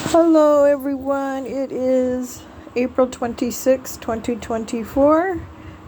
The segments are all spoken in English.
Hello, everyone. It is April 26, 2024,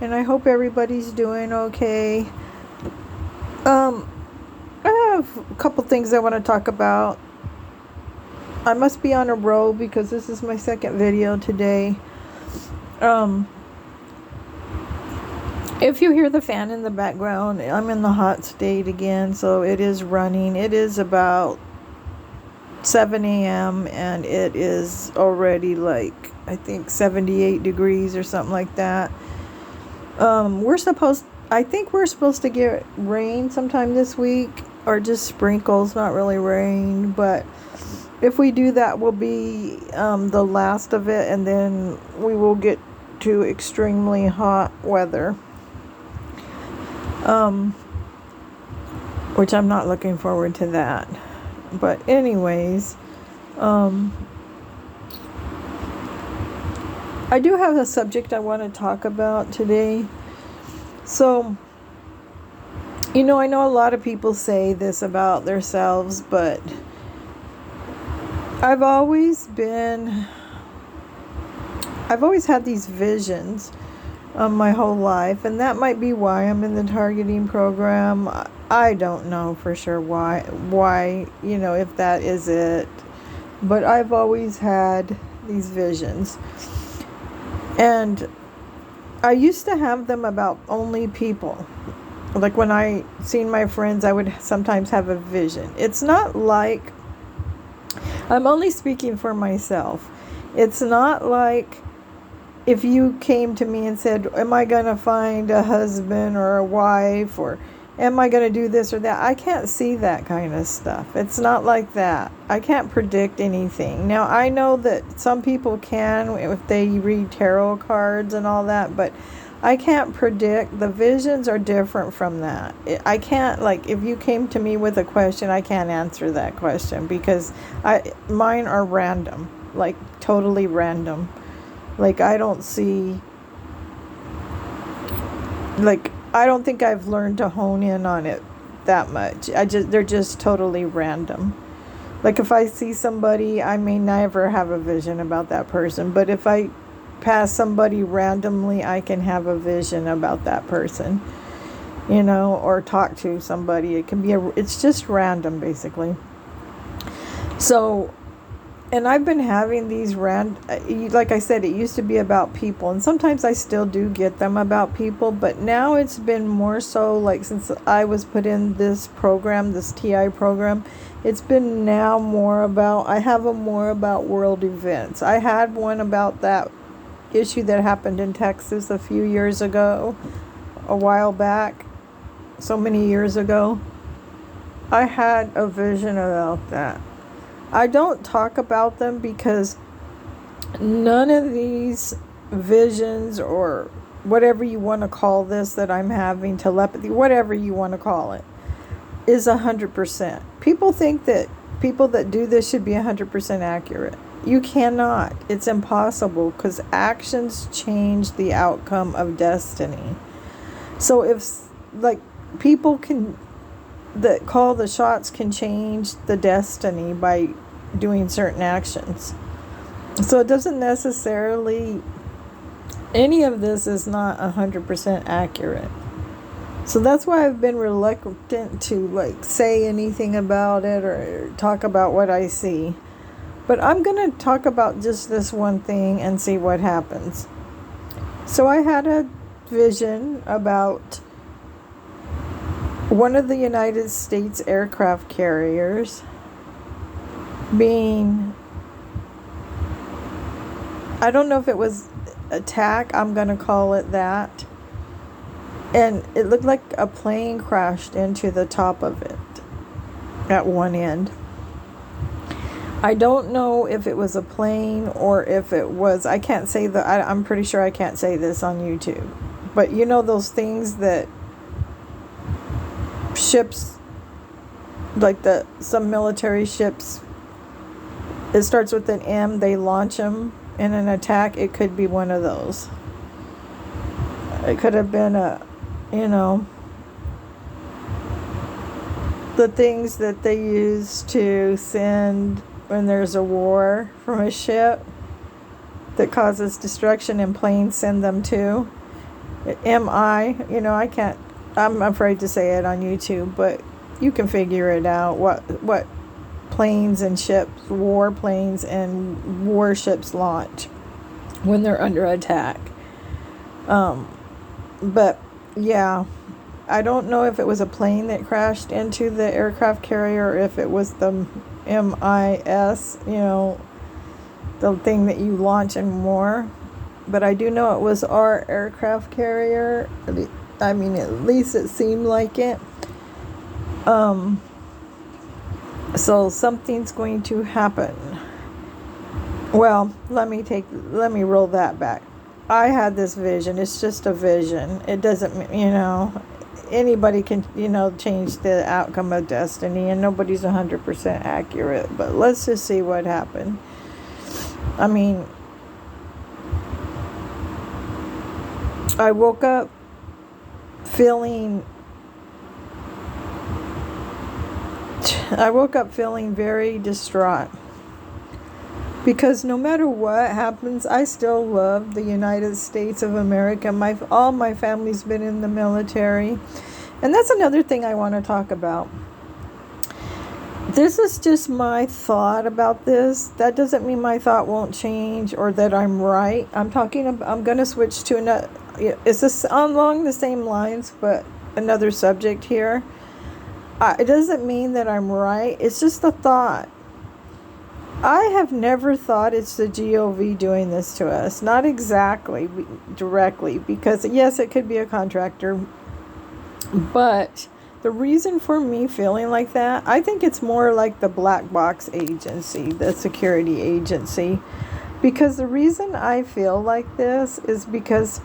and I hope everybody's doing okay. Um, I have a couple things I want to talk about. I must be on a roll because this is my second video today. If you hear the fan in the background, I'm in the hot state again, so it is running. It is about 7 a.m. and it is already I think 78 degrees or something like that. I think we're supposed to get rain sometime this week, or just sprinkles, not really rain, but if we do that, will be the last of it, and then we will get to extremely hot weather, which I'm not looking forward to that. But anyways, I do have a subject I want to talk about today. So, I know a lot of people say this about themselves, but I've always had these visions my whole life, and that might be why I'm in the targeting program. I don't know for sure why, if that is it, but I've always had these visions, and I used to have them about only people. Like when I seen my friends, I would sometimes have a vision. It's not like, I'm only speaking for myself. It's not like if you came to me and said, am I going to find a husband or a wife, or am I going to do this or that? I can't see that kind of stuff. It's not like that. I can't predict anything. Now, I know that some people can if they read tarot cards and all that, but I can't predict. The visions are different from that. I can't, if you came to me with a question, I can't answer that question because mine are random, totally random. I don't see, I don't think I've learned to hone in on it that much. They're just totally random. If I see somebody, I may never have a vision about that person, but if I pass somebody randomly, I can have a vision about that person, or talk to somebody. It's just random, basically. So, and I've been having these like I said, it used to be about people, and sometimes I still do get them about people, but now it's been more so, since I was put in this program, this TI program, it's been now I have a more about world events. I had one about that issue that happened in Texas a few years ago, a while back, so many years ago. I had a vision about that. I don't talk about them because none of these visions, or whatever you want to call this that I'm having, telepathy, whatever you want to call it, is 100%. People think that people that do this should be 100% accurate. You cannot. It's impossible, because actions change the outcome of destiny. So if, people that call the shots can change the destiny by doing certain actions. So it doesn't necessarily, any of this is not 100% accurate. So that's why I've been reluctant to say anything about it or talk about what I see. But I'm going to talk about just this one thing and see what happens. So I had a vision about one of the United States aircraft carriers being, I don't know if it was attack, I'm going to call it that. And it looked like a plane crashed into the top of it at one end. I don't know if it was a plane or if it was, I can't say I'm pretty sure I can't say this on YouTube. But those things that ships, some military ships, it starts with an M, they launch them in an attack. It could be one of those. It could have been the things that they use to send when there's a war from a ship that causes destruction and planes send them to. I can't, I'm afraid to say it on YouTube, but you can figure it out what planes and ships, warplanes and warships launch when they're under attack. But yeah, I don't know if it was a plane that crashed into the aircraft carrier or if it was the MIS, the thing that you launch in war. But I do know it was our aircraft carrier. I mean, at least it seemed like it. So something's going to happen. Well, let me roll that back. I had this vision. It's just a vision. It doesn't, anybody can, change the outcome of destiny, and nobody's 100% accurate. But let's just see what happened. I mean, I woke up feeling very distraught. Because no matter what happens, I still love the United States of America. All my family's been in the military. And that's another thing I want to talk about. This is just my thought about this. That doesn't mean my thought won't change or that I'm right. I'm going to switch to another. It's this along the same lines, but another subject here. It doesn't mean that I'm right. It's just a thought. I have never thought it's the GOV doing this to us. Not exactly directly, because yes, it could be a contractor. But the reason for me feeling like that, I think it's more like the black box agency, the security agency. Because the reason I feel like this is because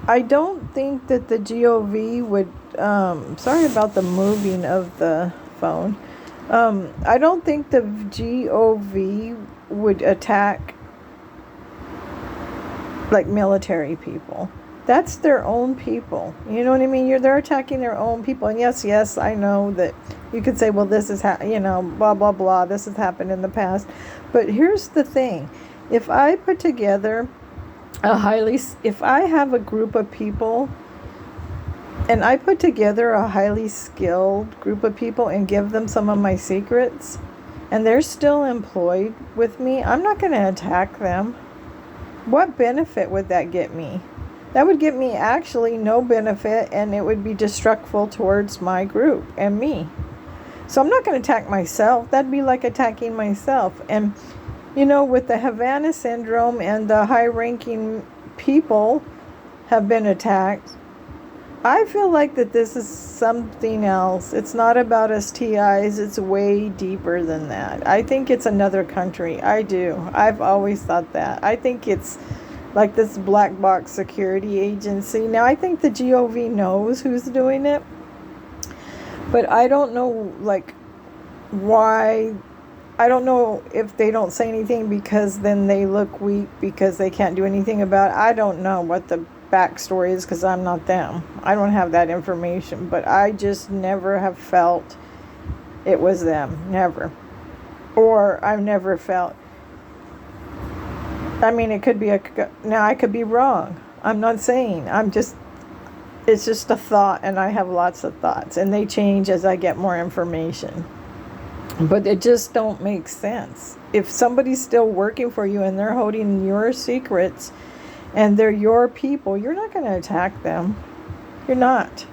I don't think that the GOV would, sorry about the moving of the phone. I don't think the GOV would attack like military people. That's their own people. You know what I mean? They're attacking their own people. And yes, I know that you could say, well, this is, blah, blah, blah. This has happened in the past. But here's the thing. If I put together if I have a group of people and I put together a highly skilled group of people and give them some of my secrets and they're still employed with me, I'm not going to attack them. What benefit would that get me? That would get me actually no benefit, and it would be destructive towards my group and me. So I'm not going to attack myself. That'd be like attacking myself. And, with the Havana syndrome and the high-ranking people have been attacked, I feel like that this is something else. It's not about STIs. It's way deeper than that. I think it's another country. I do. I've always thought that. I think it's like this black box security agency. Now, I think the GOV knows who's doing it, but I don't know, why. I don't know if they don't say anything because then they look weak because they can't do anything about it. I don't know what the backstory is because I'm not them. I don't have that information, but I just never have felt it was them. Never. Or I've never felt. I mean, it could be now I could be wrong. I'm not saying. It's just a thought, and I have lots of thoughts, and they change as I get more information. But it just don't make sense. If somebody's still working for you and they're holding your secrets and they're your people, you're not going to attack them. You're not.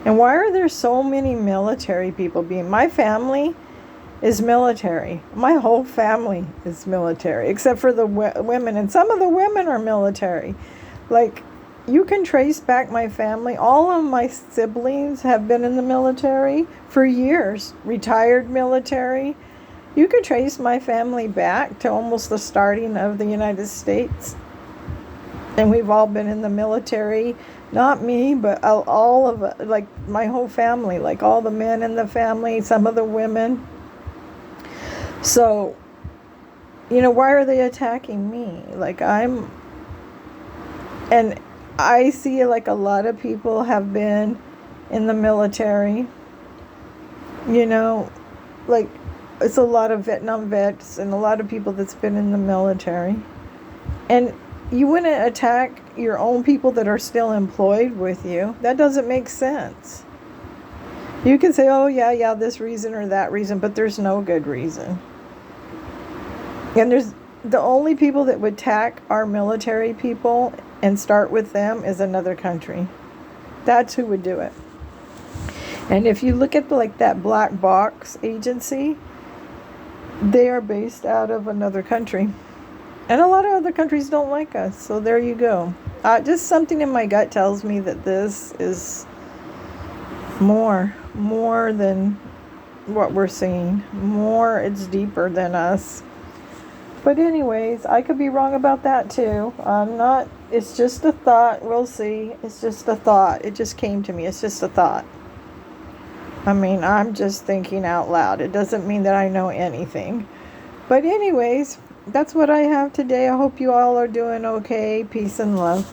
And why are there so many military people my family is military. My whole family is military, except for the women. And some of the women are military. You can trace back my family. All of my siblings have been in the military for years. Retired military. You can trace my family back to almost the starting of the United States. And we've all been in the military. Not me, but all of my whole family. All the men in the family, some of the women. So, why are they attacking me? And I see a lot of people have been in the military, It's a lot of Vietnam vets and a lot of people that's been in the military. And you wouldn't attack your own people that are still employed with you. That doesn't make sense. You can say, oh, yeah, this reason or that reason, but there's no good reason. And there's the only people that would attack our military people and start with them is another country. That's who would do it. And if you look at like that black box agency, they are based out of another country. And a lot of other countries don't like us. So there you go. Just something in my gut tells me that this is more than what we're seeing. It's deeper than us. But anyways, I could be wrong about that too. I'm not, it's just a thought. We'll see. It's just a thought. It just came to me. It's just a thought. I mean, I'm just thinking out loud. It doesn't mean that I know anything. But anyways, that's what I have today. I hope you all are doing okay. Peace and love.